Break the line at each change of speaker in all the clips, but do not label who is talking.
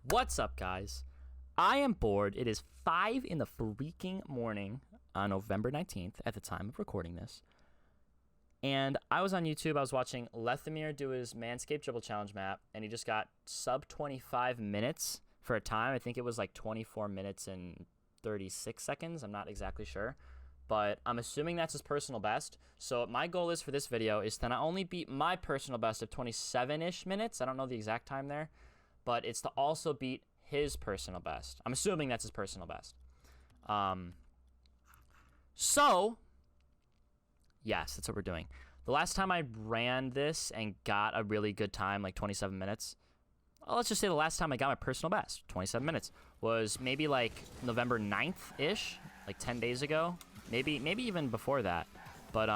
What's up, guys? I am bored. It is 5 in the freaking morning on November 19th at the time of recording this. And I was on YouTube. I was watching Lethamyr do his Manscaped dribble challenge map, and he just got sub 25 minutes for a time. I think it was like 24 minutes and 36 seconds. I'm not exactly sure. But I'm assuming that's his personal best. So my goal is for this video is to not only beat my personal best of 27-ish minutes. I don't know the exact time there. But it's to also beat his personal best. I'm assuming that's his personal best. So, yes, that's what we're doing. The last time I ran this and got a really good time, like 27 minutes, well, let's just say the last time I got my personal best, 27 minutes, was maybe like November 9th-ish, like 10 days ago. Maybe even before that. But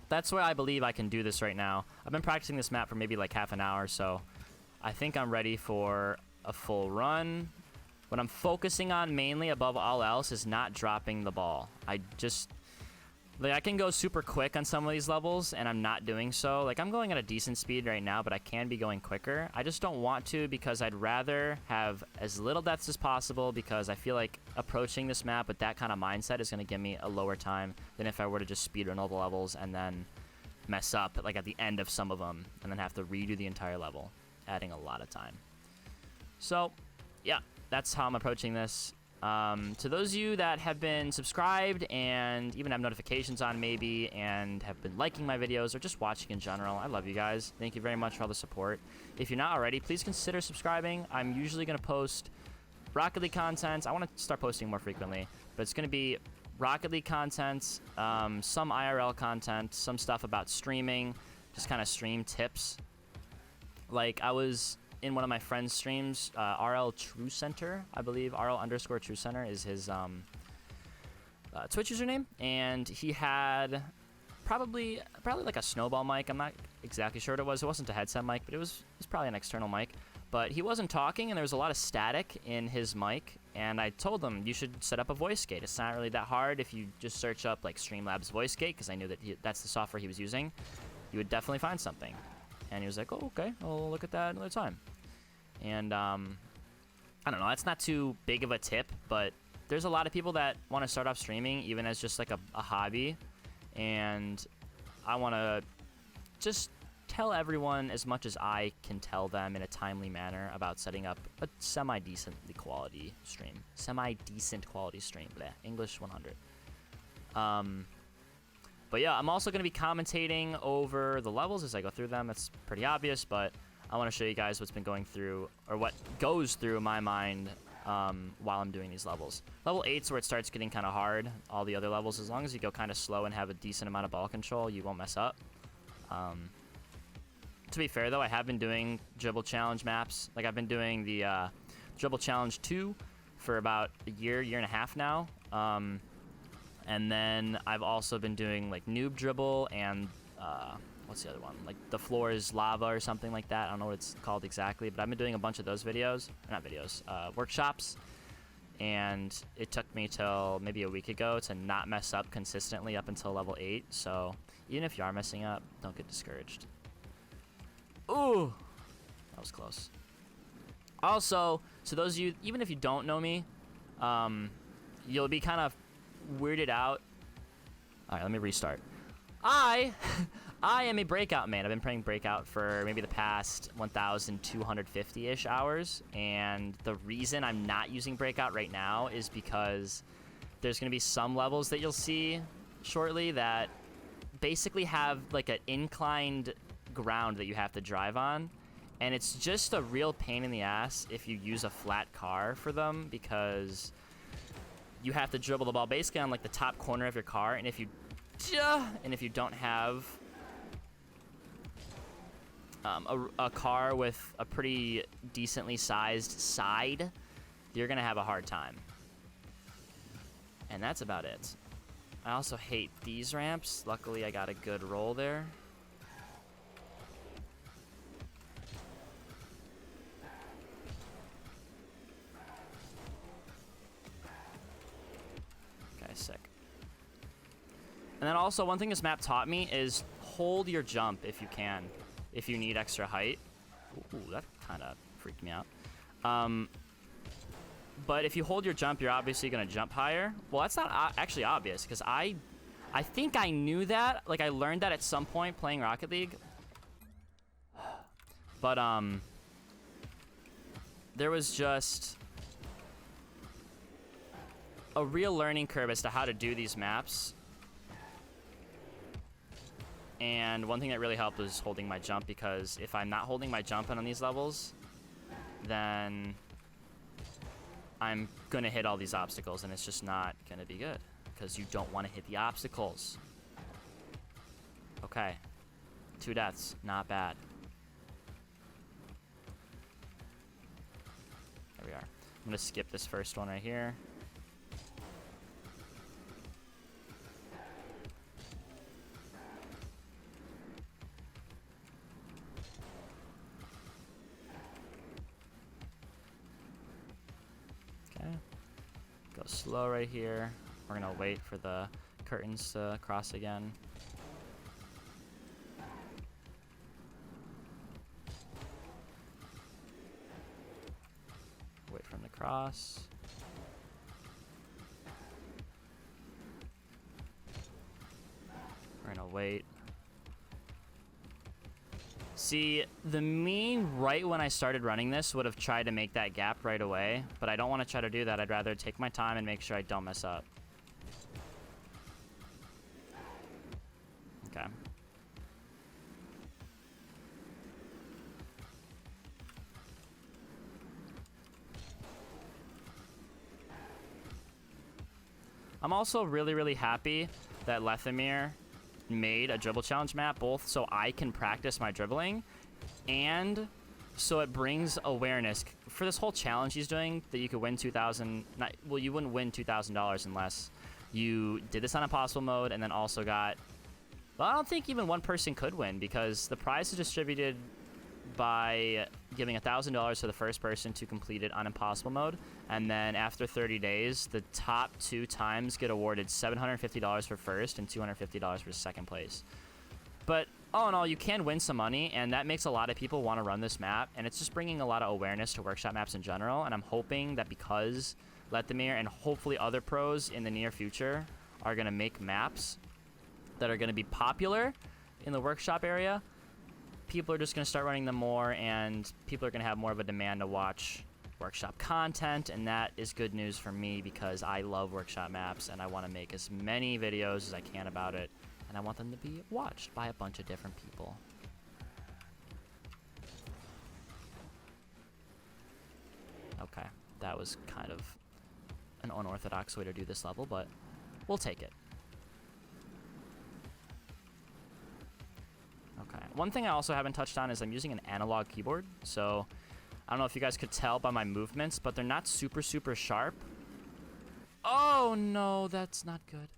that's where I believe I can do this right now. I've been practicing this map for maybe like half an hour, so I think I'm ready for a full run. What I'm focusing on mainly above all else is not dropping the ball. I can go super quick on some of these levels, and I'm not doing so. Like, I'm going at a decent speed right now, but I can be going quicker. I just don't want to because I'd rather have as little deaths as possible, because I feel like approaching this map with that kind of mindset is going to give me a lower time than if I were to just speedrun all the levels and then mess up like at the end of some of them and then have to redo the entire level, adding a lot of time. So, yeah, that's how I'm approaching this. To those of you that have been subscribed and even have notifications on maybe and have been liking my videos or just watching in general, I love you guys. Thank you very much for all the support. If you're not already, please consider subscribing. I'm usually going to post Rocket League content. I want to start posting more frequently, but it's going to be Rocket League content, some IRL content, some stuff about streaming, just kind of stream tips. Like, I was in one of my friend's streams, RL True Center, I believe. RL_True Center is his Twitch username, and he had probably like a snowball mic. I'm not exactly sure what it was. It wasn't a headset mic, but it was probably an external mic. But he wasn't talking, and there was a lot of static in his mic, and I told him, you should set up a voice gate. It's not really that hard if you just search up like Streamlabs voice gate, because I knew that that's the software he was using. You would definitely find something. And he was like, oh, okay, I'll look at that another time. And I don't know, that's not too big of a tip, but there's a lot of people that want to start off streaming even as just like a hobby, and I want to just tell everyone as much as I can tell them in a timely manner about setting up a semi-decent quality stream. Bleh, English 100. But yeah, I'm also going to be commentating over the levels as I go through them. It's pretty obvious, but I want to show you guys what's been going through, or what goes through my mind while I'm doing these levels. Level 8's where it starts getting kind of hard. All the other levels, as long as you go kind of slow and have a decent amount of ball control, you won't mess up. To be fair, though, I have been doing dribble challenge maps. Like, I've been doing the dribble challenge 2 for about a year and a half now. And then I've also been doing like noob dribble and what's the other one? Like the floor is lava or something like that. I don't know what it's called exactly, but I've been doing a bunch of those videos. Not videos, workshops. And it took me till maybe a week ago to not mess up consistently up until level 8. So even if you are messing up, don't get discouraged. Ooh, that was close. Also, to those of you, even if you don't know me, you'll be kind of weirded out. All right, let me restart. I am a Breakout man. I've been playing Breakout for maybe the past 1,250-ish hours, and the reason I'm not using Breakout right now is because there's going to be some levels that you'll see shortly that basically have like an inclined ground that you have to drive on, and it's just a real pain in the ass if you use a flat car for them, because you have to dribble the ball basically on like the top corner of your car, and if you don't have a car with a pretty decently sized side, you're gonna have a hard time. And that's about it. I also hate these ramps. Luckily, I got a good roll there. Okay, sick. And then also, one thing this map taught me is hold your jump if you can, if you need extra height. Ooh, that kind of freaked me out. But if you hold your jump, you're obviously going to jump higher. Well, that's not actually obvious, because I think I knew that. Like, I learned that at some point playing Rocket League. But, there was just a real learning curve as to how to do these maps. And one thing that really helped was holding my jump, because if I'm not holding my jump on these levels, then I'm gonna hit all these obstacles, and it's just not gonna be good, because you don't want to hit the obstacles. Okay, 2 deaths, not bad. There we are. I'm gonna skip this first one right here. Go slow right here. We're gonna wait for the curtains to cross again. Wait for him to cross. We're gonna wait. See, me right when I started running this would have tried to make that gap right away, but I don't want to try to do that. I'd rather take my time and make sure I don't mess up. Okay. I'm also really happy that Lethamyr made a dribble challenge map, both so I can practice my dribbling and so it brings awareness for this whole challenge he's doing, that you could win 2,000. Well, you wouldn't win $2,000 unless you did this on impossible mode and then also got, well, I don't think even one person could win, because the prize is distributed by giving $1,000 to the first person to complete it on impossible mode, and then after 30 days the top 2 times get awarded $750 for first and $250 for second place. But all in all, you can win some money, and that makes a lot of people want to run this map, and it's just bringing a lot of awareness to workshop maps in general. And I'm hoping that because Lethamyr and hopefully other pros in the near future are going to make maps that are going to be popular in the workshop area, people are just going to start running them more, and people are going to have more of a demand to watch workshop content, and that is good news for me, because I love workshop maps and I want to make as many videos as I can about it, and I want them to be watched by a bunch of different people. Okay, that was kind of an unorthodox way to do this level, but we'll take it. Okay. One thing I also haven't touched on is I'm using an analog keyboard. So I don't know if you guys could tell by my movements, but they're not super sharp. Oh no, that's not good.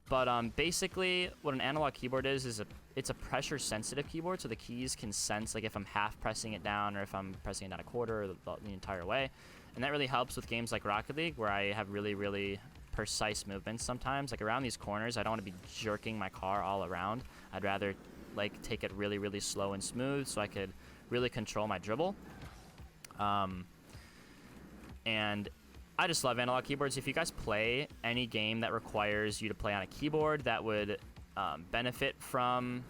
But basically what an analog keyboard is it's a pressure sensitive keyboard, so the keys can sense like if I'm half pressing it down or if I'm pressing it down a quarter or the entire way. And that really helps with games like Rocket League, where I have really precise movements sometimes. Like around these corners, I don't want to be jerking my car all around. I'd rather like take it really slow and smooth so I could really control my dribble. And I just love analog keyboards. If you guys play any game that requires you to play on a keyboard that would benefit from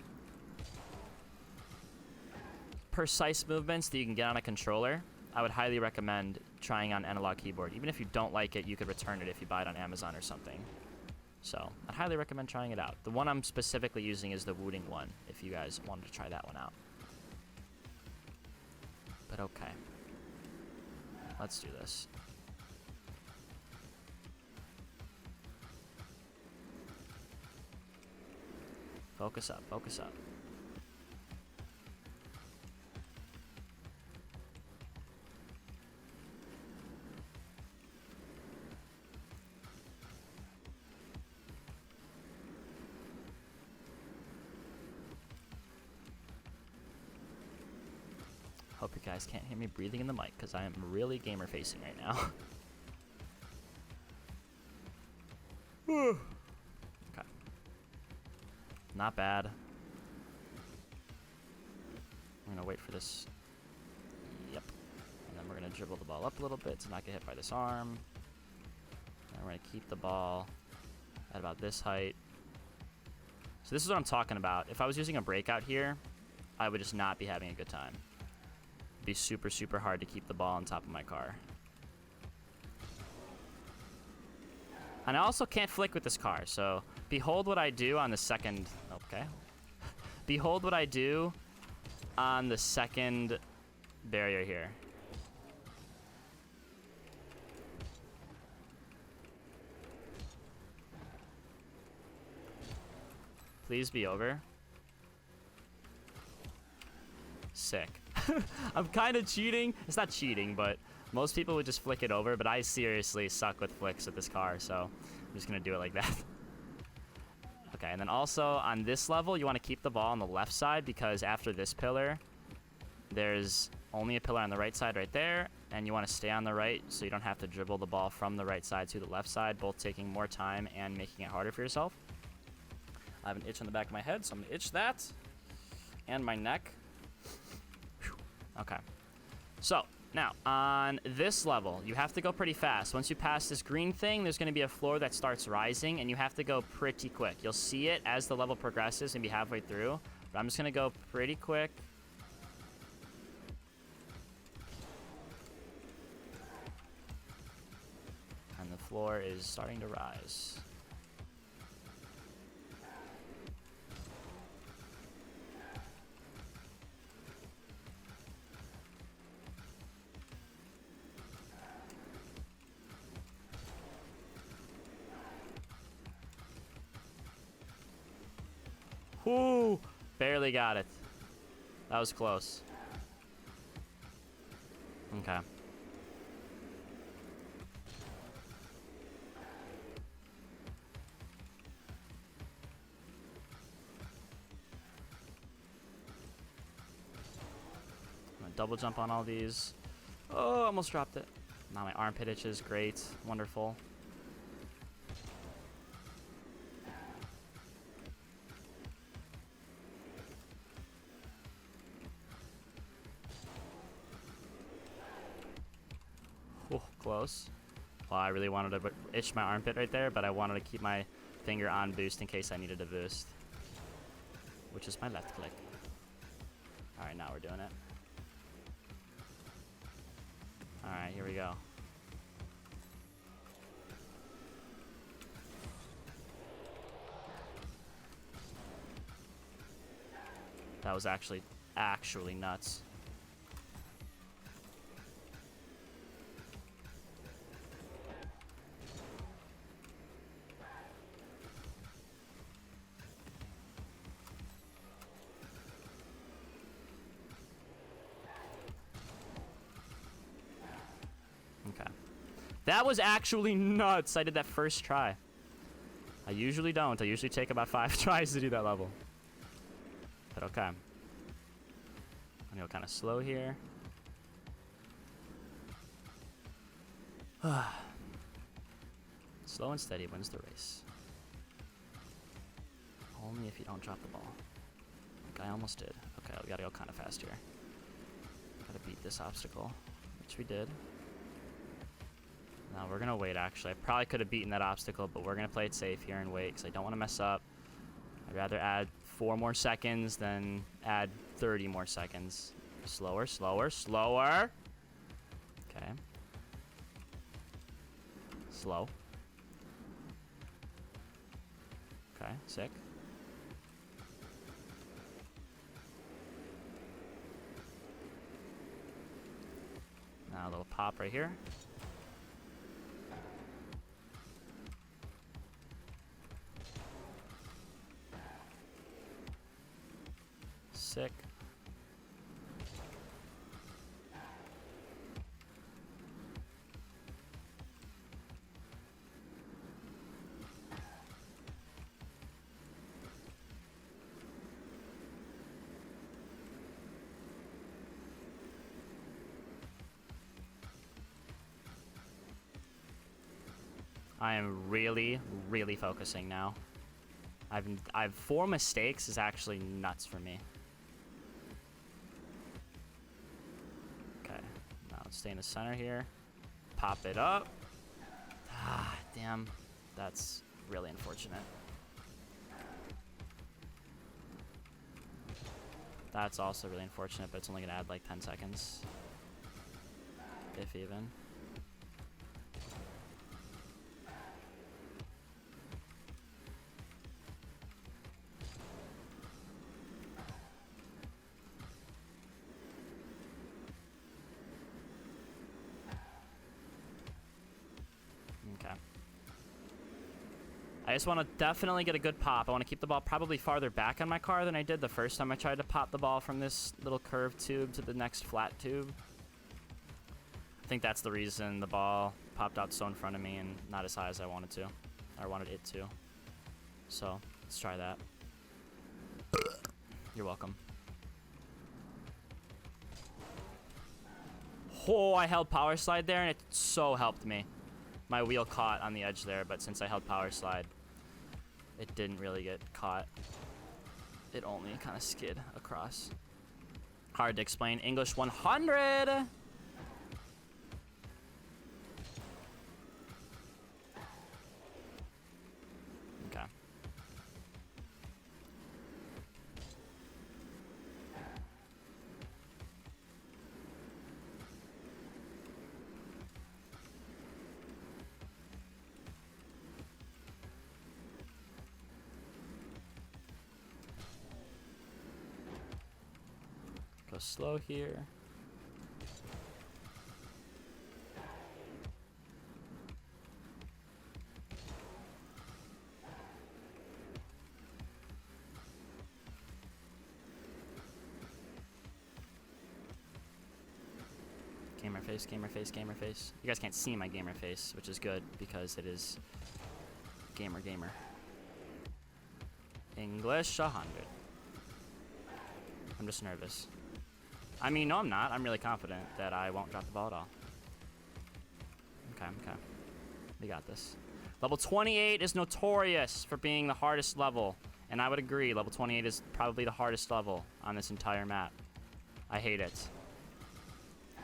precise movements that you can get on a controller, I would highly recommend trying on analog keyboard. Even if you don't like it, you could return it if you buy it on Amazon or something. So I'd highly recommend trying it out. The one I'm specifically using is the Wooting one, if you guys wanted to try that one out. But okay. Let's do this. Focus up, focus up. Hope you guys can't hear me breathing in the mic, because I am really gamer facing right now. Okay. Not bad. I'm gonna wait for this. Yep. And then we're gonna going to dribble the ball up a little bit to not get hit by this arm. And we're going to keep the ball at about this height. So this is what I'm talking about. If I was using a breakout here, I would just not be having a good time. It'd be super, super hard to keep the ball on top of my car. And I also can't flick with this car, so behold what I do on the second... Okay. Behold what I do on the second barrier here. Please be over. Sick. I'm kind of cheating. It's not cheating, but most people would just flick it over, but I seriously suck with flicks with this car, so I'm just going to do it like that. Okay, and then also on this level, you want to keep the ball on the left side because after this pillar, there's only a pillar on the right side right there, and you want to stay on the right so you don't have to dribble the ball from the right side to the left side, both taking more time and making it harder for yourself. I have an itch on the back of my head, so I'm going to itch that. And my neck. Okay. So, now, on this level, you have to go pretty fast. Once you pass this green thing, there's going to be a floor that starts rising, and you have to go pretty quick. You'll see it as the level progresses and be halfway through. But I'm just going to go pretty quick. And the floor is starting to rise. Ooh, barely got it. That was close. Okay. I'm gonna double jump on all these. Oh, almost dropped it. Now my armpit itches. Great. Wonderful. Oh, close. Well, I really wanted to itch my armpit right there, but I wanted to keep my finger on boost in case I needed a boost. Which is my left click. Alright, now we're doing it. Alright, here we go. That was actually nuts. Okay. That was actually nuts. I did that first try. I usually don't. I usually take about 5 tries to do that level. But okay. I'm gonna go kind of slow here. Slow and steady wins the race. Only if you don't drop the ball. Like I almost did. Okay, we gotta go kind of fast here. Gotta beat this obstacle, which we did. Now we're gonna wait actually. I probably could have beaten that obstacle, but we're gonna play it safe here and wait because I don't want to mess up. I'd rather add 4 more seconds than add 30 more seconds. Slower, slower, slower. Okay. Slow. Okay, sick. Now a little pop right here. Sick. I am really, really focusing now. I've 4 mistakes is actually nuts for me. Okay, now let's Stay in the center here. Pop it up. Ah, damn. That's really unfortunate. That's also really unfortunate, but it's only going to add like 10 seconds. If even. Okay. I just want to definitely get a good pop. I want to keep the ball probably farther back on my car than I did the first time I tried to pop the ball from this little curved tube to the next flat tube. I think that's the reason the ball popped out so in front of me and not as high as I wanted to. Or wanted it to. So, let's try that. You're welcome. Oh, I held power slide there and it so helped me. My wheel caught on the edge there, but since I held power slide, it didn't really get caught. It only kind of skid across. Hard to explain. English 100! Okay. Go slow here. Gamer face, gamer face, gamer face. You guys can't see my gamer face, which is good because it is gamer. English 100. I'm just nervous. I mean, no, I'm not. I'm really confident that I won't drop the ball at all. Okay. We got this. Level 28 is notorious for being the hardest level. And I would agree, level 28 is probably the hardest level on this entire map. I hate it.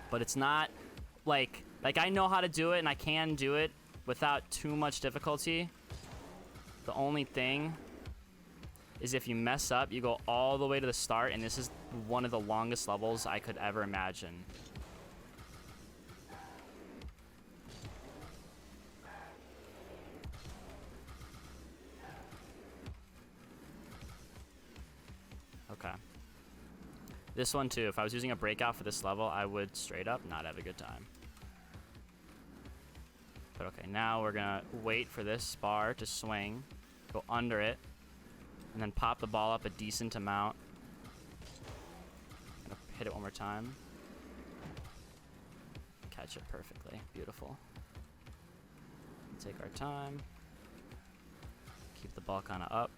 But it's not, like I know how to do it, and I can do it without too much difficulty. The only thing is if you mess up, you go all the way to the start, and this is one of the longest levels I could ever imagine. Okay. This one too, if I was using a breakout for this level, I would straight up not have a good time. But okay, now we're gonna wait for this bar to swing, go under it, and then pop the ball up a decent amount. Gonna hit it one more time. Catch it perfectly. Beautiful. Take our time. Keep the ball kind of up.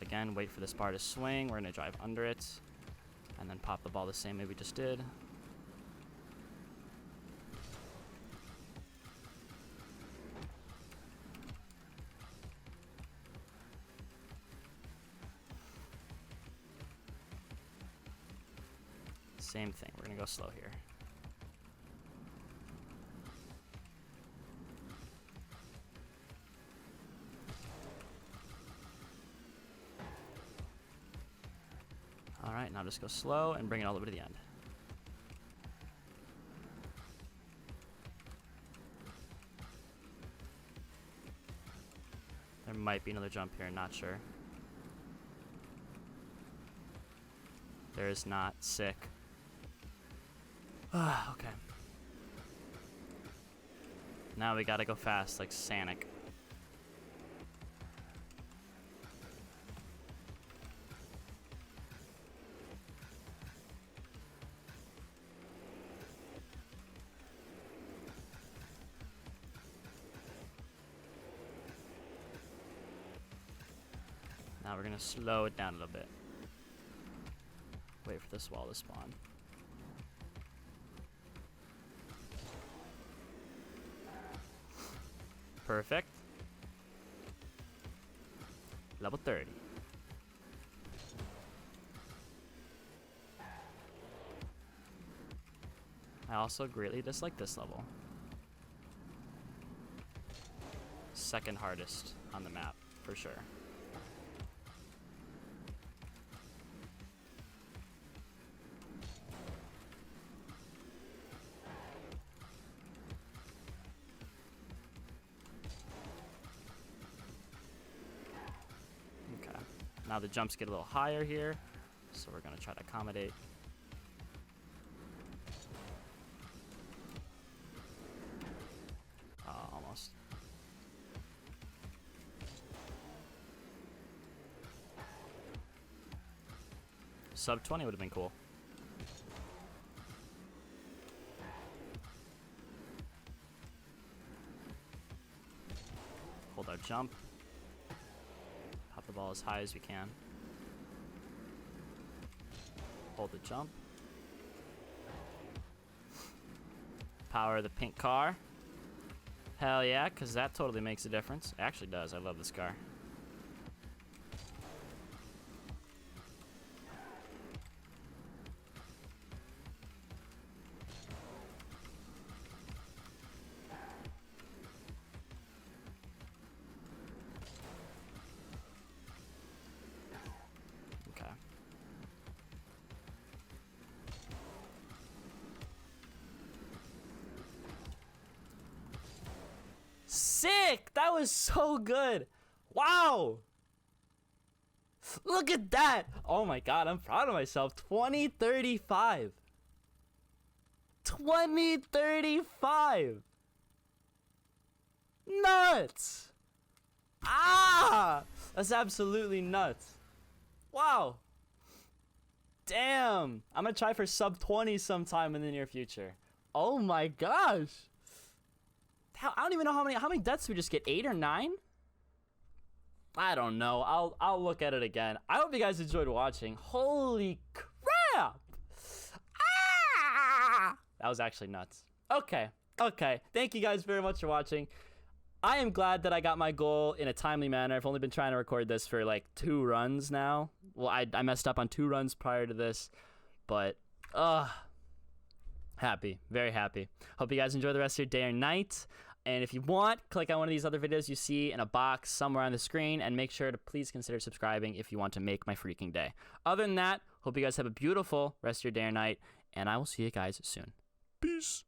Again, wait for this bar to swing. We're gonna drive under it. And then pop the ball the same way we just did. Same thing. We're gonna go slow here. All right, now just go slow and bring it all the way to the end. There might be another jump here, not sure. There is not. Sick. Okay. Now we gotta go fast, like Sonic. Now we're gonna slow it down a little bit. Wait for this wall to spawn. Perfect. Level 30. I also greatly dislike this level. Second hardest on the map, for sure. Okay. Now the jumps get a little higher here, so we're gonna try to accommodate. Almost. Sub 20 would have been cool. Hold our jump. Pop the ball as high as we can. Hold the jump. Power the pink car. Hell yeah, because that totally makes a difference. It actually does. I love this car. Okay. Sick! That was so good. Wow! Look at that! Oh my god, I'm proud of myself. 2035. 2035. Nuts! Ah! That's absolutely nuts. Wow. Damn. I'm gonna try for sub 20 sometime in the near future. Oh my gosh. I don't even know how many deaths we just get. 8 or 9? I don't know. I'll look at it again. I hope you guys enjoyed watching. Holy crap! Ah! That was actually nuts. Okay. Thank you guys very much for watching. I am glad that I got my goal in a timely manner. I've only been trying to record this for like 2 runs now. Well, I messed up on 2 runs prior to this, but happy, very happy. Hope you guys enjoy the rest of your day or night. And if you want, click on one of these other videos you see in a box somewhere on the screen, and make sure to please consider subscribing if you want to make my freaking day. Other than that, hope you guys have a beautiful rest of your day or night, and I will see you guys soon. Peace.